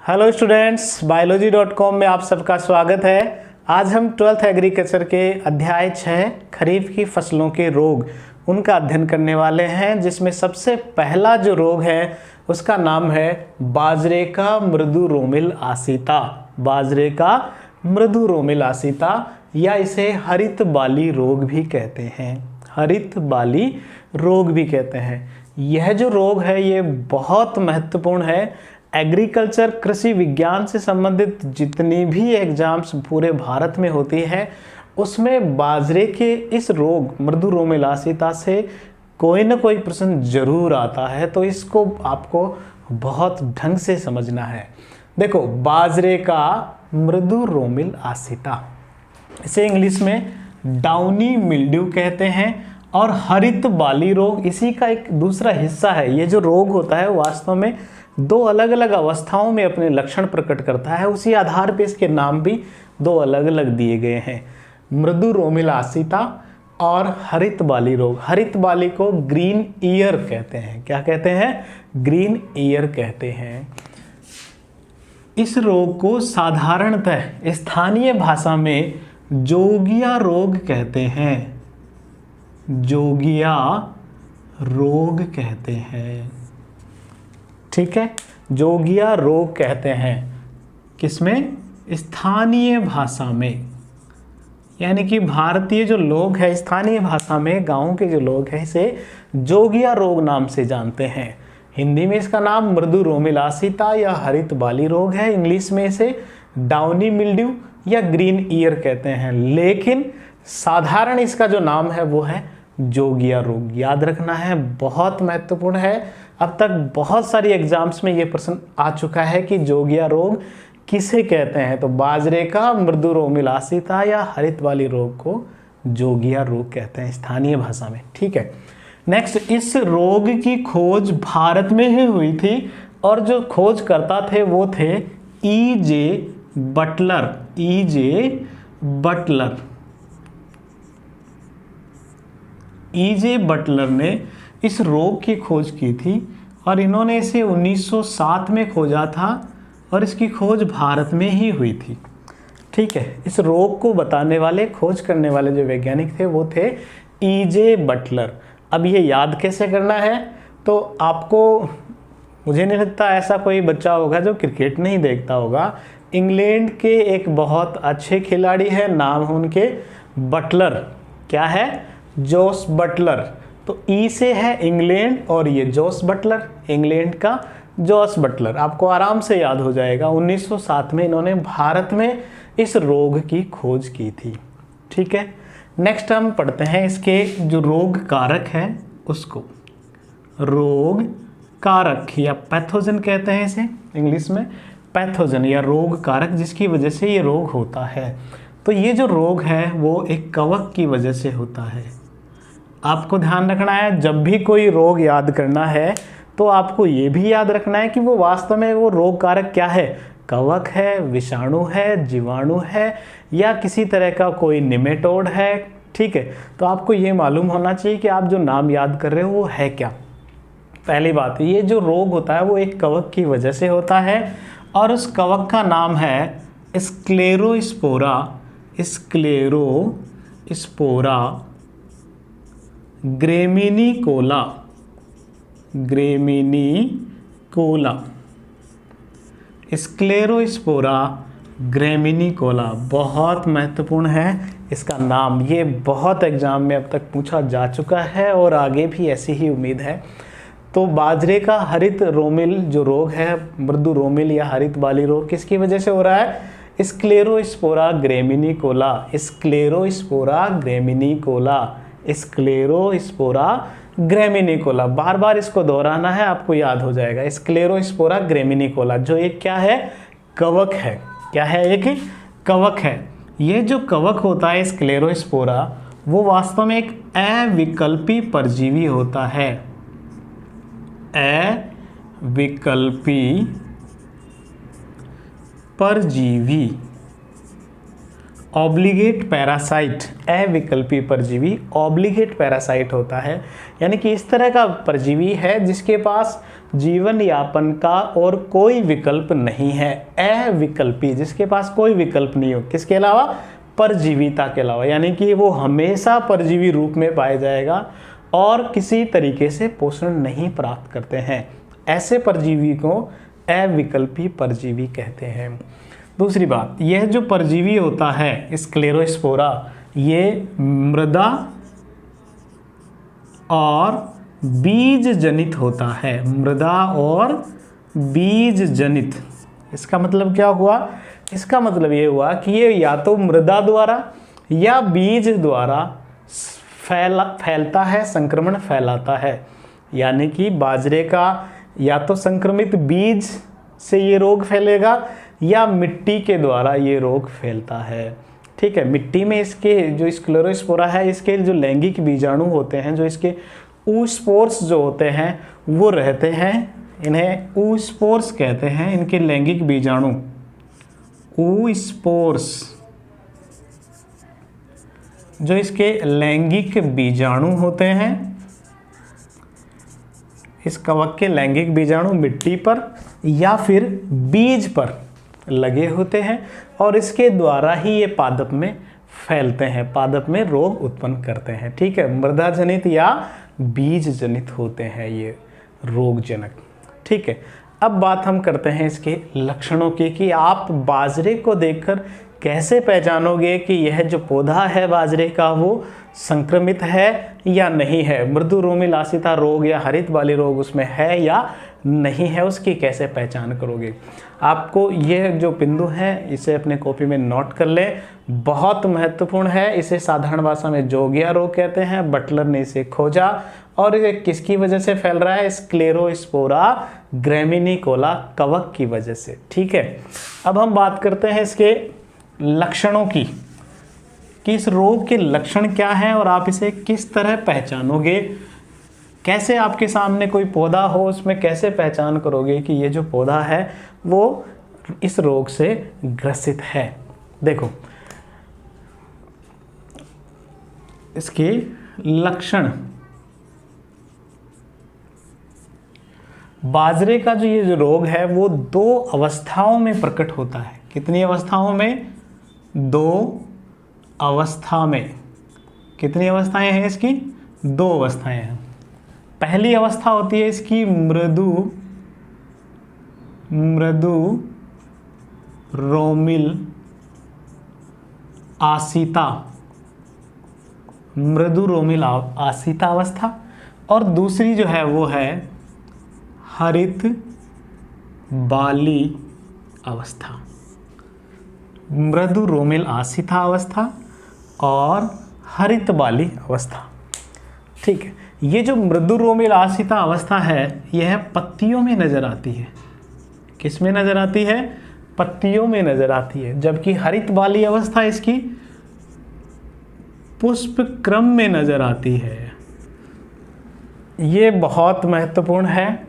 Hello students, biology.com में आप सबका स्वागत है। आज हम 12th एग्रीकल्चर के अध्याय 6 खरीफ की फसलों के रोग उनका अध्ययन करने वाले हैं, जिसमें सबसे पहला जो रोग है उसका नाम है बाजरे का मृदु रोमिल आसिता। बाजरे का मृदु रोमिल आसिता या इसे हरित बाली रोग भी कहते हैं। हरित बाली रोग भी कहते हैं। यह जो रोग है ये बहुत महत्वपूर्ण है। एग्रीकल्चर कृषि विज्ञान से संबंधित जितनी भी एग्जाम्स पूरे भारत में होती है उसमें बाजरे के इस रोग मृदु रोमिल आसिता से कोई ना कोई प्रश्न जरूर आता है, तो इसको आपको बहुत ढंग से समझना है। देखो, बाजरे का मृदु रोमिल आसिता, इसे इंग्लिश में डाउनी मिल्ड्यू कहते हैं, और हरित बाली रोग इसी का एक दूसरा हिस्सा है। ये जो रोग होता है वास्तव में दो अलग अलग अवस्थाओं में अपने लक्षण प्रकट करता है। उसी आधार पे इसके नाम भी दो अलग अलग दिए गए हैं, मृदु रोमिल आसिता और हरित बाली रोग। हरित बाली को ग्रीन ईयर कहते हैं। क्या कहते हैं? ग्रीन ईयर कहते हैं। इस रोग को साधारणतः स्थानीय भाषा में जोगिया रोग कहते हैं। जोगिया रोग कहते हैं, ठीक है, जोगिया रोग कहते हैं। किसमें? स्थानीय भाषा में, यानी कि भारतीय जो लोग हैं स्थानीय भाषा में, गांव के जो लोग हैं इसे जोगिया रोग नाम से जानते हैं। हिंदी में इसका नाम मृदु रोमिल आसिता या हरित बाली रोग है। इंग्लिश में इसे डाउनी मिल्ड्यू या ग्रीन ईयर कहते हैं, लेकिन साधारण इसका जो नाम है वो है जोगिया रोग। याद रखना है, बहुत महत्वपूर्ण है। अब तक बहुत सारी एग्जाम्स में ये प्रश्न आ चुका है कि जोगिया रोग किसे कहते हैं। तो बाजरे का मृदु रोमिल आसिता या हरित बाली रोग को जोगिया रोग कहते हैं स्थानीय भाषा में, ठीक है। नेक्स्ट, इस रोग की खोज भारत में ही हुई थी और जो खोज करता थे वो थे E.J. Buttler. E.J. Buttler. E.J. Buttler ने इस रोग की खोज की थी और इन्होंने इसे 1907 में खोजा था और इसकी खोज भारत में ही हुई थी, ठीक है। इस रोग को बताने वाले, खोज करने वाले जो वैज्ञानिक थे वो थे E.J. बटलर। अब ये याद कैसे करना है? तो आपको, मुझे नहीं लगता ऐसा कोई बच्चा होगा जो क्रिकेट नहीं देखता होगा। इंग्लैंड के एक बहुत अच्छे खिलाड़ी हैं, नाम है उनके बटलर। क्या है? Jos Buttler. तो ई से है इंग्लैंड और ये जोस बटलर, इंग्लैंड का जोस बटलर, आपको आराम से याद हो जाएगा। 1907 में इन्होंने भारत में इस रोग की खोज की थी, ठीक है। नेक्स्ट हम पढ़ते हैं इसके जो रोग कारक है उसको। रोग कारक या पैथोजन कहते हैं इसे इंग्लिश में, पैथोजन या रोग कारक, जिसकी वजह से ये रोग होता है। तो ये जो रोग है वो एक कवक की वजह से होता है। आपको ध्यान रखना है, जब भी कोई रोग याद करना है तो आपको ये भी याद रखना है कि वो वास्तव में वो रोग कारक क्या है। कवक है, विषाणु है, जीवाणु है, या किसी तरह का कोई निमेटोड है, ठीक है। तो आपको ये मालूम होना चाहिए कि आप जो नाम याद कर रहे हो वो है क्या। पहली बात, ये जो रोग होता है वो एक कवक की वजह से होता है और उस कवक का नाम है स्क्लेरोस्पोरा। स्क्लेरोस्पोरा ग्रेमिनिकोला। ग्रेमिनिकोला, स्क्लेरोस्पोरा ग्रेमिनिकोला, बहुत महत्वपूर्ण है इसका नाम। ये बहुत एग्जाम में अब तक पूछा जा चुका है और आगे भी ऐसी ही उम्मीद है। तो बाजरे का हरित रोमिल जो रोग है, मृदु रोमिल या हरित बाली रोग, किसकी वजह से हो रहा है? स्क्लेरोस्पोरा ग्रेमिनिकोला। स्क्लेरोस्पोरा ग्रेमिनिकोला, स्क्लेरोस्पोरा ग्रेमिनिकोला। बार बार इसको दोहराना है, आपको याद हो जाएगा। स्क्लेरोस्पोरा ग्रेमिनिकोला जो एक क्या है? कवक है। क्या है? एक कवक है। ये जो कवक होता है स्क्लेरोस्पोरा, वो वास्तव में एक अविकल्पी परजीवी होता है। अविकल्पी परजीवी। ऑब्लिगेट पैरासाइट, अविकल्पी परजीवी ऑब्लिगेट पैरासाइट होता है, यानी कि इस तरह का परजीवी है जिसके पास जीवन यापन का और कोई विकल्प नहीं है। अविकल्पी, जिसके पास कोई विकल्प नहीं हो, किसके अलावा? परजीविता के अलावा, यानी कि वो हमेशा परजीवी रूप में पाया जाएगा और किसी तरीके से पोषण नहीं प्राप्त करते हैं। ऐसे परजीवी को अविकल्पी परजीवी कहते हैं। दूसरी बात, यह जो परजीवी होता है स्क्लेरोस्पोरा, ये मृदा और बीज जनित होता है। मृदा और बीज जनित, इसका मतलब क्या हुआ? इसका मतलब ये हुआ कि ये या तो मृदा द्वारा या बीज द्वारा फैलता है, संक्रमण फैलाता है। यानी कि बाजरे का या तो संक्रमित बीज से ये रोग फैलेगा या मिट्टी के द्वारा ये रोग फैलता है। ठीक है, मिट्टी में इसके जो स्क्लेरोस्पोरा है, इसके जो लैंगिक बीजाणु होते हैं, जो इसके ऊस्पोर्स जो होते हैं वो रहते हैं, इन्हें ऊस्पोर्स कहते हैं। इनके लैंगिक बीजाणु ऊस्पोर्स, जो इसके लैंगिक बीजाणु होते हैं, इस कवक के लैंगिक बीजाणु मिट्टी पर या फिर बीज पर लगे होते हैं और इसके द्वारा ही ये पादप में फैलते हैं, पादप में रोग उत्पन्न करते हैं। ठीक है, मृदा जनित या बीज जनित होते हैं ये रोगजनक। ठीक है, अब बात हम करते हैं इसके लक्षणों की कि आप बाजरे को देखकर कैसे पहचानोगे कि यह जो पौधा है बाजरे का वो संक्रमित है या नहीं है, मृदु रोमिल आसिता रोग या हरित बाली रोग उसमें है या नहीं है, उसकी कैसे पहचान करोगे। आपको यह जो बिंदु है इसे अपने कॉपी में नोट कर लें, बहुत महत्वपूर्ण है। इसे साधारण भाषा में जोगिया रोग कहते हैं। बटलर ने इसे खोजा और ये किसकी वजह से फैल रहा है? स्क्लेरोस्पोरा ग्रैमिनिकोला कवक की वजह से। ठीक है, अब हम बात करते हैं इसके लक्षणों की कि इस रोग के लक्षण क्या हैं और आप इसे किस तरह पहचानोगे। कैसे आपके सामने कोई पौधा हो उसमें कैसे पहचान करोगे कि ये जो पौधा है वो इस रोग से ग्रसित है। देखो इसके लक्षण, बाजरे का जो ये जो रोग है वो 2 अवस्थाओं में प्रकट होता है। कितनी अवस्थाओं में? 2 अवस्था में। कितनी अवस्थाएं हैं इसकी? 2 अवस्थाएं हैं। पहली अवस्था होती है इसकी मृदु रोमिल आसिता, मृदु रोमिल आसिता अवस्था, और दूसरी जो है वो है हरित बाली अवस्था। मृदु रोमिल आसिता अवस्था और हरित बाली अवस्था। ठीक है, ये जो मृदु रोमिल आसिता अवस्था है यह पत्तियों में नजर आती है। किस में नजर आती है? पत्तियों में नजर आती है। जबकि हरित बाली अवस्था इसकी पुष्प क्रम में नजर आती है। ये बहुत महत्वपूर्ण है,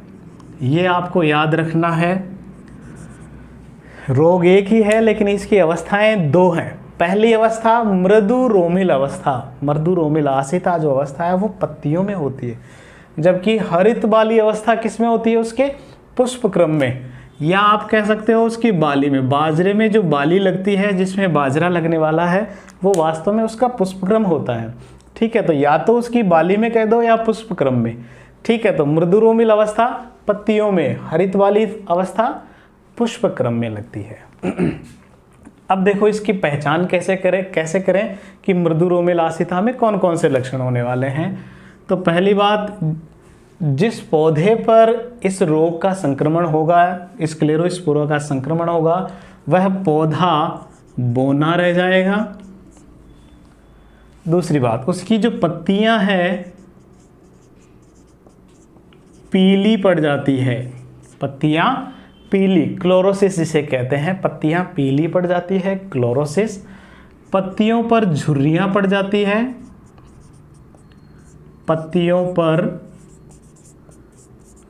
ये आपको याद रखना है। रोग एक ही है लेकिन इसकी अवस्थाएं 2 हैं। पहली अवस्था मृदु रोमिल अवस्था, मृदु रोमिल आसिता जो अवस्था है वो पत्तियों में होती है, जबकि हरित बाली अवस्था किस में होती है? उसके पुष्प क्रम में, या आप कह सकते हो उसकी बाली में। बाजरे में जो बाली लगती है जिसमें बाजरा लगने वाला है वो वास्तव में उसका पुष्पक्रम होता है। ठीक है, तो या तो उसकी बाली में कह दो या पुष्पक्रम में। ठीक है, तो मृदु रोमिल अवस्था पत्तियों में, हरित बाली अवस्था पुष्पक्रम में लगती है। अब देखो इसकी पहचान कैसे करें कि मृदु रोमिल आसिता में कौन कौन से लक्षण होने वाले हैं। तो पहली बात, जिस पौधे पर इस रोग का संक्रमण होगा, स्क्लेरोस्पोरा का संक्रमण होगा, वह पौधा बौना रह जाएगा। दूसरी बात, उसकी जो पत्तियां हैं पीली पड़ जाती है, पत्तियां पीली, क्लोरोसिस जिसे कहते हैं, पत्तियां पीली पड़ जाती है, क्लोरोसिस। पत्तियों पर झुर्रियां पड़ जाती है, पत्तियों पर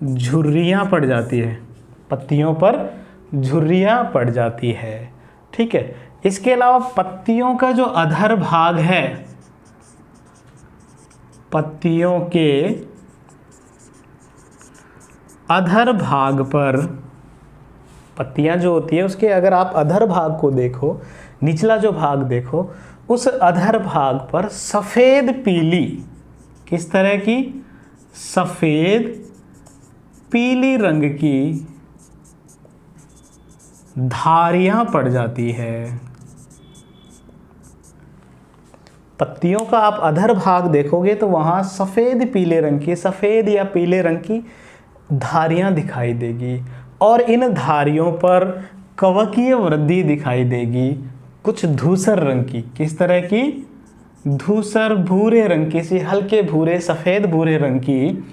झुर्रियां पड़ जाती है, पत्तियों पर झुर्रियां पड़ जाती है। ठीक है, इसके अलावा पत्तियों का जो अधर भाग है, पत्तियों के अधर भाग पर, पत्तियां जो होती है उसके अगर आप अधर भाग को देखो, निचला जो भाग देखो, उस अधर भाग पर सफेद पीली, किस तरह की, सफेद पीली रंग की धारियां पड़ जाती है। पत्तियों का आप अधर भाग देखोगे तो वहां सफेद पीले रंग की, सफेद या पीले रंग की धारियां दिखाई देगी और इन धारियों पर कवकीय वृद्धि दिखाई देगी, कुछ धूसर रंग की, किस तरह की, धूसर भूरे रंग की, सी हल्के भूरे सफेद भूरे रंग की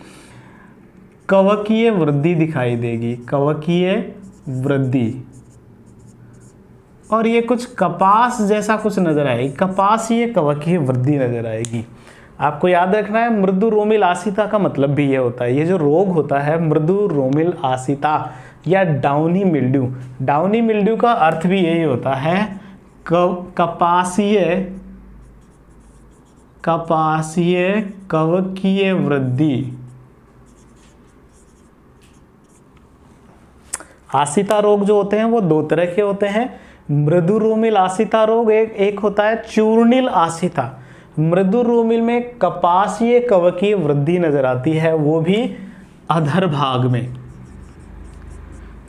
कवकीय वृद्धि दिखाई देगी, कवकीय वृद्धि। और ये कुछ कपास जैसा कुछ नजर आएगी, कपासीय कवकीय वृद्धि नजर आएगी। आपको याद रखना है मृदु रोमिल आसिता का मतलब भी ये होता है, ये जो रोग होता है मृदु रोमिल आसिता या डाउनी मिल्ड्यू, डाउनी मिल्ड्यू का अर्थ भी यही होता है कपासीय कवकीय वृद्धि। आसिता रोग जो होते हैं वो दो तरह के होते हैं। मृदु रोमिल आसिता रोग एक होता है चूर्णिल आसिता, मृदु रोमिल में कपासीय कवकीय वृद्धि नजर आती है, वो भी अधर भाग में,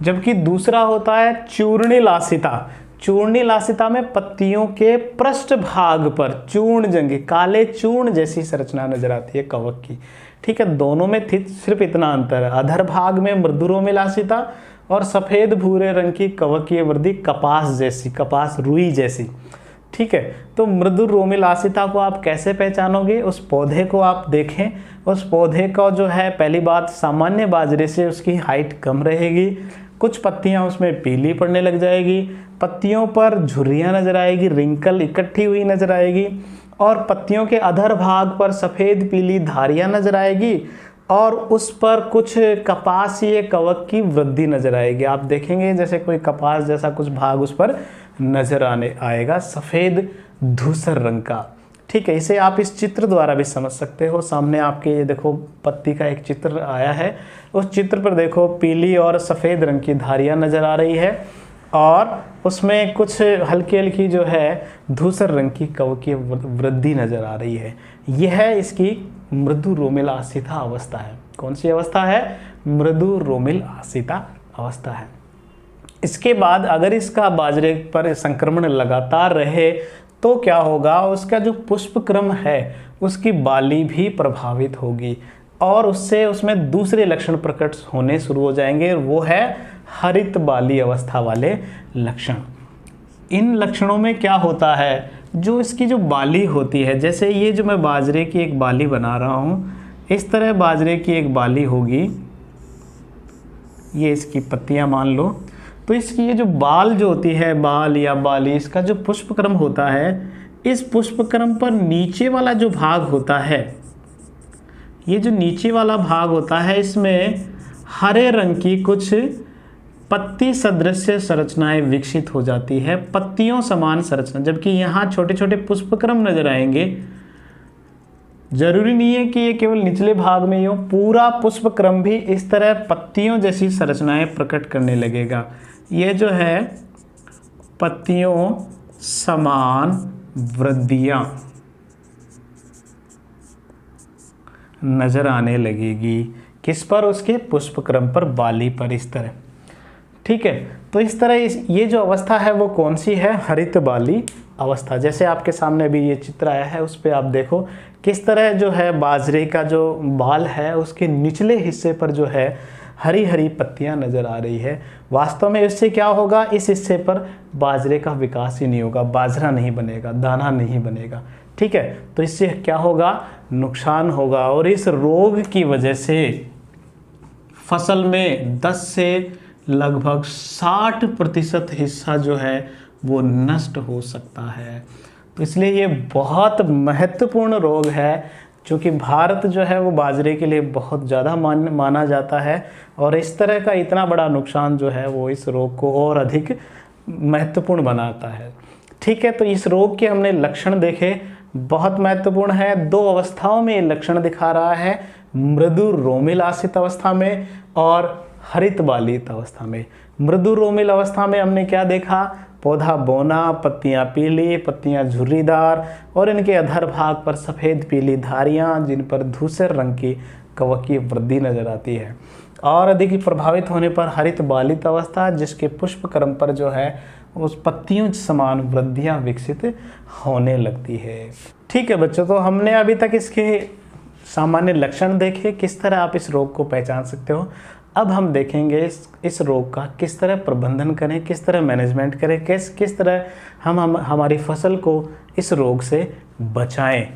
जबकि दूसरा होता है चूर्णिल आसिता। चूर्णिल आसिता में पत्तियों के पृष्ठ भाग पर चूर्ण जंगी, काले चूर्ण जैसी संरचना नजर आती है कवक की। ठीक है, दोनों में सिर्फ इतना अंतर है, अधर भाग में मृदु रोमिल आसिता और सफेद भूरे रंग की कवकीय वृद्धि कपास जैसी, कपास रुई जैसी। ठीक है, तो मृदु रोमिल आसिता को आप कैसे पहचानोगे, उस पौधे को आप देखें, उस पौधे का जो है पहली बात सामान्य बाजरे से उसकी हाइट कम रहेगी, कुछ पत्तियां उसमें पीली पड़ने लग जाएगी, पत्तियों पर झुर्रियां नजर आएगी, रिंकल इकट्ठी हुई नजर आएगी और पत्तियों के अधर भाग पर सफ़ेद पीली धारियां नजर आएगी और उस पर कुछ कपासीय कवक की वृद्धि नजर आएगी। आप देखेंगे जैसे कोई कपास जैसा कुछ भाग उस पर नजर आएगा सफ़ेद धूसर रंग का। ठीक है, इसे आप इस चित्र द्वारा भी समझ सकते हो। सामने आपके ये देखो पत्ती का एक चित्र आया है, उस चित्र पर देखो पीली और सफ़ेद रंग की धारियां नजर आ रही है और उसमें कुछ हल्की हल्की जो है धूसर रंग की कवकीय वृद्धि नजर आ रही है। यह इसकी मृदु रोमिल आसिता अवस्था है। कौन सी अवस्था है? मृदु रोमिल आसिता अवस्था है। इसके बाद अगर इसका बाजरे पर संक्रमण लगातार रहे तो क्या होगा, उसका जो पुष्प क्रम है उसकी बाली भी प्रभावित होगी और उससे उसमें दूसरे लक्षण प्रकट होने शुरू हो जाएंगे, वो है हरित बाली अवस्था वाले लक्षण। इन लक्षणों में क्या होता है, जो इसकी जो बाली होती है, जैसे ये जो मैं बाजरे की एक बाली बना रहा हूँ, इस तरह बाजरे की एक बाली होगी, ये इसकी पत्तियां मान लो, तो इसकी ये जो बाल जो होती है, बाल या बाली, इसका जो पुष्पक्रम होता है, इस पुष्पक्रम पर नीचे वाला जो भाग होता है, ये जो नीचे वाला भाग होता है, इसमें हरे रंग की कुछ पत्ती सदृश संरचनाएं विकसित हो जाती है, पत्तियों समान संरचना, जबकि यहाँ छोटे छोटे पुष्पक्रम नजर आएंगे। जरूरी नहीं है कि ये केवल निचले भाग में ही हो, पूरा पुष्पक्रम भी इस तरह पत्तियों जैसी संरचनाएं प्रकट करने लगेगा। ये जो है पत्तियों समान वृद्धियां नजर आने लगेगी, किस पर? उसके पुष्पक्रम पर, बाली पर, इस तरह। ठीक है, तो इस तरह ये जो अवस्था है वो कौन सी है? हरित बाली अवस्था। जैसे आपके सामने अभी ये चित्र आया है, उस पर आप देखो किस तरह जो है बाजरे का जो बाल है उसके निचले हिस्से पर जो है हरी हरी पत्तियां नजर आ रही है। वास्तव में इससे क्या होगा, इस हिस्से पर बाजरे का विकास ही नहीं होगा, बाजरा नहीं बनेगा, दाना नहीं बनेगा। ठीक है, तो इससे क्या होगा, नुकसान होगा और इस रोग की वजह से फसल में 10 से लगभग 60% हिस्सा जो है वो नष्ट हो सकता है। तो इसलिए ये बहुत महत्वपूर्ण रोग है, क्योंकि भारत जो है वो बाजरे के लिए बहुत ज़्यादा माना जाता है और इस तरह का इतना बड़ा नुकसान जो है वो इस रोग को और अधिक महत्वपूर्ण बनाता है। ठीक है, तो इस रोग के हमने लक्षण देखे, बहुत महत्वपूर्ण है। 2 अवस्थाओं में ये लक्षण दिखा रहा है, मृदु रोमिल आसित अवस्था में और हरित बालित अवस्था में। मृदु रोमिल अवस्था में हमने क्या देखा, पौधा बौना, पत्तियां पीली, पत्तियां झुर्रीदार और इनके अधर भाग पर सफ़ेद पीली धारियां जिन पर धूसर रंग की कवकीय वृद्धि नजर आती है। और अधिक प्रभावित होने पर हरित बालित अवस्था, जिसके पुष्प क्रम पर जो है उस पत्तियों समान वृद्धियां विकसित होने लगती है। ठीक है बच्चों, तो हमने अभी तक इसके सामान्य लक्षण देखे, किस तरह आप इस रोग को पहचान सकते हो। अब हम देखेंगे इस रोग का किस तरह प्रबंधन करें, किस तरह मैनेजमेंट करें, किस तरह हम हमारी फसल को इस रोग से बचाएं।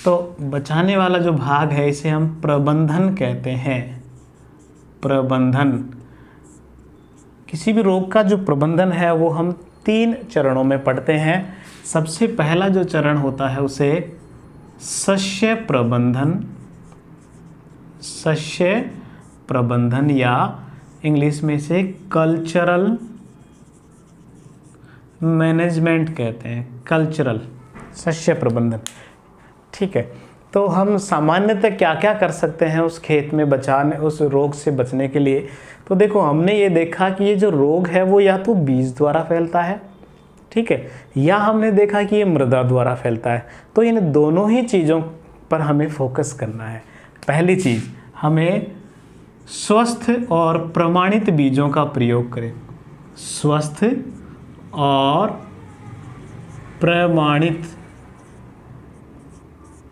तो बचाने वाला जो भाग है इसे हम प्रबंधन कहते हैं। प्रबंधन, किसी भी रोग का जो प्रबंधन है वो हम 3 चरणों में पढ़ते हैं। सबसे पहला जो चरण होता है उसे सस्य प्रबंधन, सस्य प्रबंधन या इंग्लिश में इसे कल्चरल मैनेजमेंट कहते हैं। कल्चरल सस्य प्रबंधन, ठीक है। तो हम सामान्यतः क्या क्या कर सकते हैं उस खेत में बचाने, उस रोग से बचने के लिए। तो देखो, हमने ये देखा कि ये जो रोग है वो या तो बीज द्वारा फैलता है, ठीक है, या हमने देखा कि ये मृदा द्वारा फैलता है। तो इन दोनों ही चीज़ों पर हमें फोकस करना है। पहली चीज़, हमें स्वस्थ और प्रमाणित बीजों का प्रयोग करें। स्वस्थ और प्रमाणित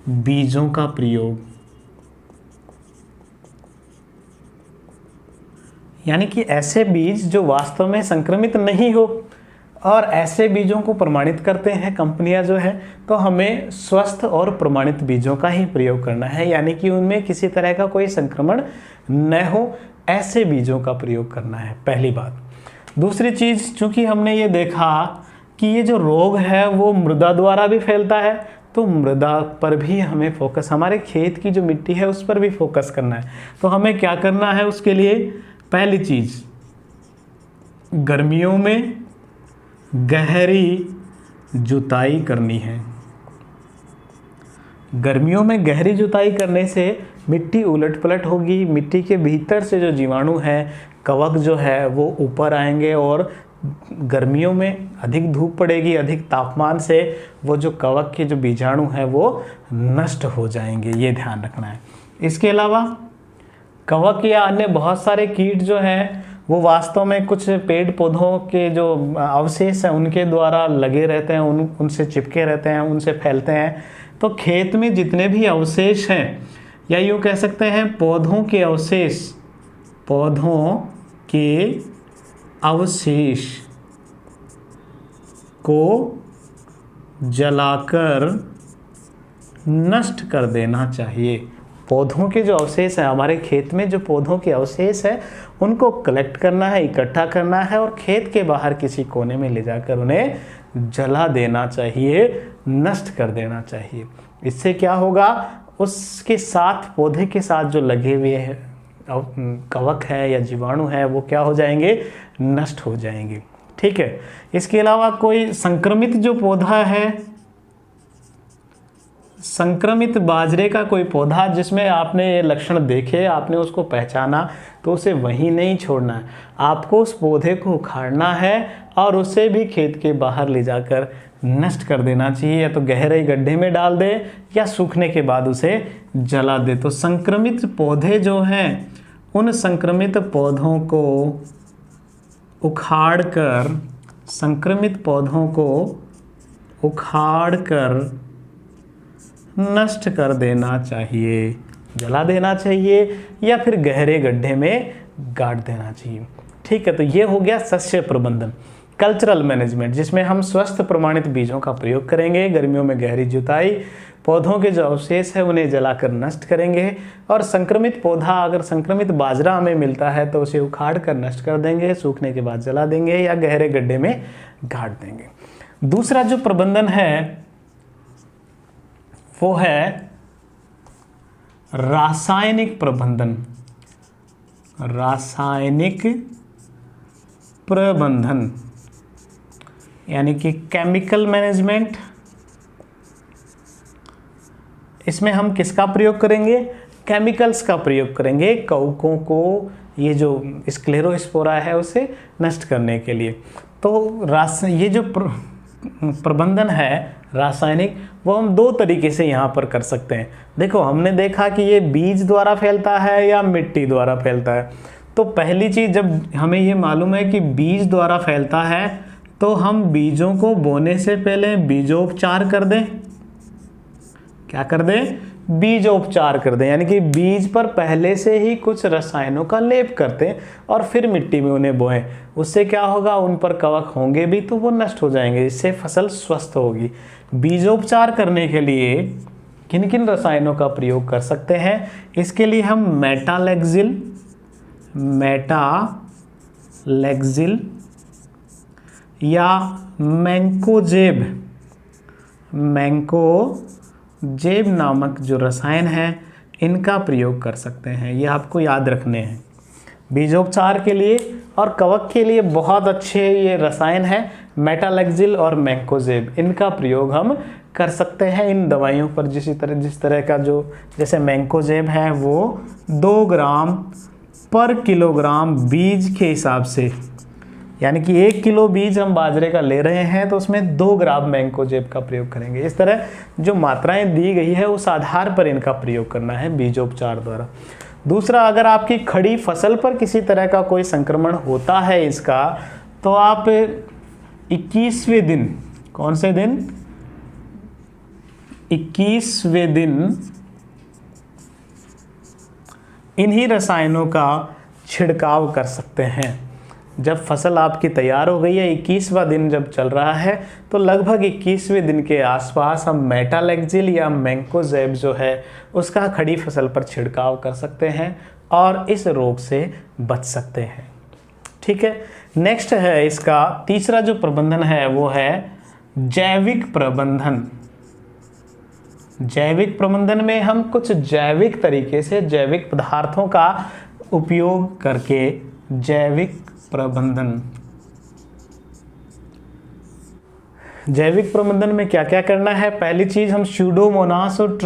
बीजों का प्रयोग, यानी कि ऐसे बीज जो वास्तव में संक्रमित नहीं हो, और ऐसे बीजों को प्रमाणित करते हैं कंपनियां जो है। तो हमें स्वस्थ और प्रमाणित बीजों का ही प्रयोग करना है, यानी कि उनमें किसी तरह का कोई संक्रमण न हो, ऐसे बीजों का प्रयोग करना है, पहली बात। दूसरी चीज़, चूंकि हमने ये देखा कि ये जो रोग है वो मृदा द्वारा भी फैलता है, तो मृदा पर भी हमें फोकस, हमारे खेत की जो मिट्टी है उस पर भी फोकस करना है। तो हमें क्या करना है उसके लिए, पहली चीज़, गर्मियों में गहरी जुताई करनी है। गर्मियों में गहरी जुताई करने से मिट्टी उलट पलट होगी, मिट्टी के भीतर से जो जीवाणु है, कवक जो है वो ऊपर आएंगे, और गर्मियों में अधिक धूप पड़ेगी, अधिक तापमान से वो जो कवक के जो बीजाणु हैं वो नष्ट हो जाएंगे, ये ध्यान रखना है। इसके अलावा कवक या अन्य बहुत सारे कीट जो हैं वो वास्तव में कुछ पेड़ पौधों के जो अवशेष हैं उनके द्वारा लगे रहते हैं, उनसे चिपके रहते हैं, उनसे फैलते हैं। तो खेत में जितने भी अवशेष हैं, या यूँ कह सकते हैं पौधों के अवशेष, पौधों के अवशेष को जलाकर नष्ट कर देना चाहिए। पौधों के जो अवशेष हैं, हमारे खेत में जो पौधों के अवशेष हैं उनको कलेक्ट करना है, इकट्ठा करना है, और खेत के बाहर किसी कोने में ले जाकर उन्हें जला देना चाहिए, नष्ट कर देना चाहिए। इससे क्या होगा, उसके साथ, पौधे के साथ जो लगे हुए हैं कवक है या जीवाणु है वो क्या हो जाएंगे, नष्ट हो जाएंगे, ठीक है। इसके अलावा कोई संक्रमित जो पौधा है, संक्रमित बाजरे का कोई पौधा जिसमें आपने ये लक्षण देखे, आपने उसको पहचाना, तो उसे वहीं नहीं छोड़ना है, आपको उस पौधे को उखाड़ना है और उसे भी खेत के बाहर ले जाकर नष्ट कर देना चाहिए, या तो गहरे गड्ढे में डाल दे या सूखने के बाद उसे जला दे। तो संक्रमित पौधे जो हैं, उन संक्रमित पौधों को उखाड़कर, संक्रमित पौधों को उखाड़कर नष्ट कर देना चाहिए, जला देना चाहिए, या फिर गहरे गड्ढे में गाड़ देना चाहिए, ठीक है। तो ये हो गया सस्य प्रबंधन, कल्चरल मैनेजमेंट, जिसमें हम स्वस्थ प्रमाणित बीजों का प्रयोग करेंगे, गर्मियों में गहरी जुताई, पौधों के जो अवशेष है उन्हें जलाकर नष्ट करेंगे, और संक्रमित पौधा, अगर संक्रमित बाजरा हमें मिलता है तो उसे उखाड़ कर नष्ट कर देंगे, सूखने के बाद जला देंगे या गहरे गड्ढे में गाड़ देंगे। दूसरा जो प्रबंधन है वो है रासायनिक प्रबंधन। रासायनिक प्रबंधन, यानी कि केमिकल मैनेजमेंट, इसमें हम किसका प्रयोग करेंगे? केमिकल्स का प्रयोग करेंगे कवकों को, ये जो स्क्लेरोस्पोरा है उसे नष्ट करने के लिए। तो ये जो प्रबंधन है रासायनिक, वो हम दो तरीके से यहाँ पर कर सकते हैं। देखो, हमने देखा कि ये बीज द्वारा फैलता है या मिट्टी द्वारा फैलता है। तो पहली चीज़, जब हमें ये मालूम है कि बीज द्वारा फैलता है, तो हम बीजों को बोने से पहले बीजोपचार कर दें। क्या कर दें? बीजोपचार कर दें, यानी कि बीज पर पहले से ही कुछ रसायनों का लेप करते हैं और फिर मिट्टी में उन्हें बोएं। उससे क्या होगा? उन पर कवक होंगे भी तो वो नष्ट हो जाएंगे, इससे फसल स्वस्थ होगी। बीजोपचार करने के लिए किन किन रसायनों का प्रयोग कर सकते हैं? इसके लिए हम मेटालेक्सिल या मैंकोजेब नामक जो रसायन है, इनका प्रयोग कर सकते हैं। ये आपको याद रखने हैं बीजोपचार के लिए। और कवक के लिए बहुत अच्छे ये रसायन है मेटालेक्सिल और मैंकोजेब, इनका प्रयोग हम कर सकते हैं इन दवाइयों पर। जिस तरह का जो, जैसे मैंकोजेब है वो 2 ग्राम पर किलोग्राम बीज के हिसाब से, यानी कि 1 किलो बीज हम बाजरे का ले रहे हैं तो उसमें 2 ग्राम मैंकोजेब का प्रयोग करेंगे। इस तरह जो मात्राएं दी गई है उस आधार पर इनका प्रयोग करना है बीजोपचार द्वारा। दूसरा, अगर आपकी खड़ी फसल पर किसी तरह का कोई संक्रमण होता है इसका, तो आप 21वें दिन, कौन से दिन? 21वें दिन इन्हीं रसायनों का छिड़काव कर सकते हैं। जब फसल आपकी तैयार हो गई है, 21वां दिन जब चल रहा है, तो लगभग 21वें दिन के आसपास हम मेटालेक्सिल या मैंकोजेब जो है उसका खड़ी फसल पर छिड़काव कर सकते हैं और इस रोग से बच सकते हैं। ठीक है। नेक्स्ट है इसका तीसरा जो प्रबंधन है वो है जैविक प्रबंधन। जैविक प्रबंधन में हम कुछ जैविक तरीके से जैविक पदार्थों का उपयोग करके जैविक प्रबंधन में क्या क्या करना है? पहली चीज, हम स्यूडोमोनास और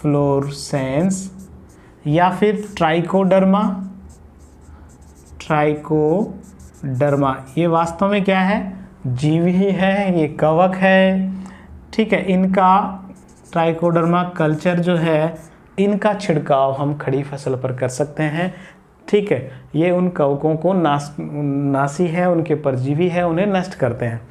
फ्लोरसेंस या फिर ट्राइकोडर्मा, ये वास्तव में क्या है? जीव ही है, ये कवक है। ठीक है। इनका ट्राइकोडर्मा कल्चर जो है, इनका छिड़काव हम खड़ी फसल पर कर सकते हैं। ठीक है। ये उन कवकों को नासी है, उनके परजीवी है, उन्हें नष्ट करते हैं।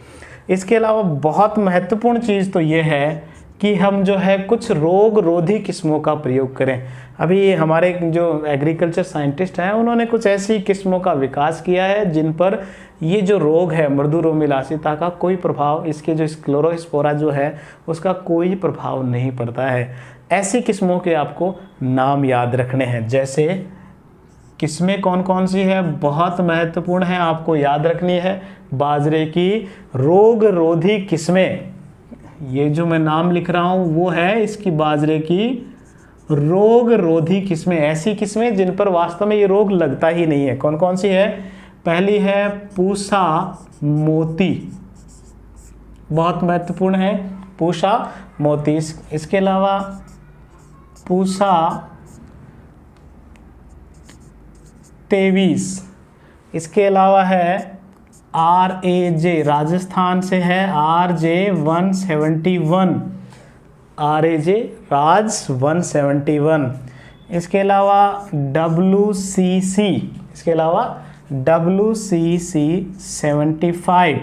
इसके अलावा बहुत महत्वपूर्ण चीज़ तो ये है कि हम जो है कुछ रोग रोधी किस्मों का प्रयोग करें। अभी ये हमारे जो एग्रीकल्चर साइंटिस्ट हैं, उन्होंने कुछ ऐसी किस्मों का विकास किया है जिन पर ये जो रोग है मृदु रोमिलासिता का कोई प्रभाव, इसके जो स्क्लेरोस्पोरा जो है उसका कोई प्रभाव नहीं पड़ता है। ऐसी किस्मों के आपको नाम याद रखने हैं। जैसे किस्में कौन कौन सी है, बहुत महत्वपूर्ण है, आपको याद रखनी है। बाजरे की रोग रोधी किस्में, ये जो मैं नाम लिख रहा हूँ वो है इसकी बाजरे की रोग रोधी किस्में, ऐसी किस्में जिन पर वास्तव में ये रोग लगता ही नहीं है। कौन कौन सी है? पहली है पूसा मोती, बहुत महत्वपूर्ण है पूसा मोती। इसके अलावा पूसा तेवीस, इसके अलावा है RAJ, राजस्थान से है RJ 171, RAJ राज 171। इसके अलावा WCC 75।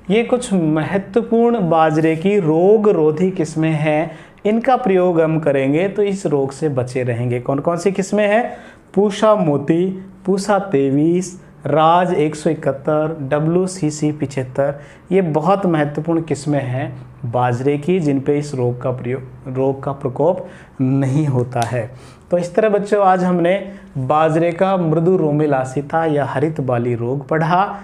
ये कुछ महत्वपूर्ण बाजरे की रोग रोधी किस्में हैं, इनका प्रयोग हम करेंगे तो इस रोग से बचे रहेंगे। कौन कौन सी किस्में हैं? पूसा मोती, पूसा 23, राज 171, WCC 75। ये बहुत महत्वपूर्ण किस्में हैं बाजरे की जिन पे इस रोग का प्रकोप नहीं होता है। तो इस तरह बच्चों आज हमने बाजरे का मृदु रोमिलासिता या हरित बाली रोग पढ़ा।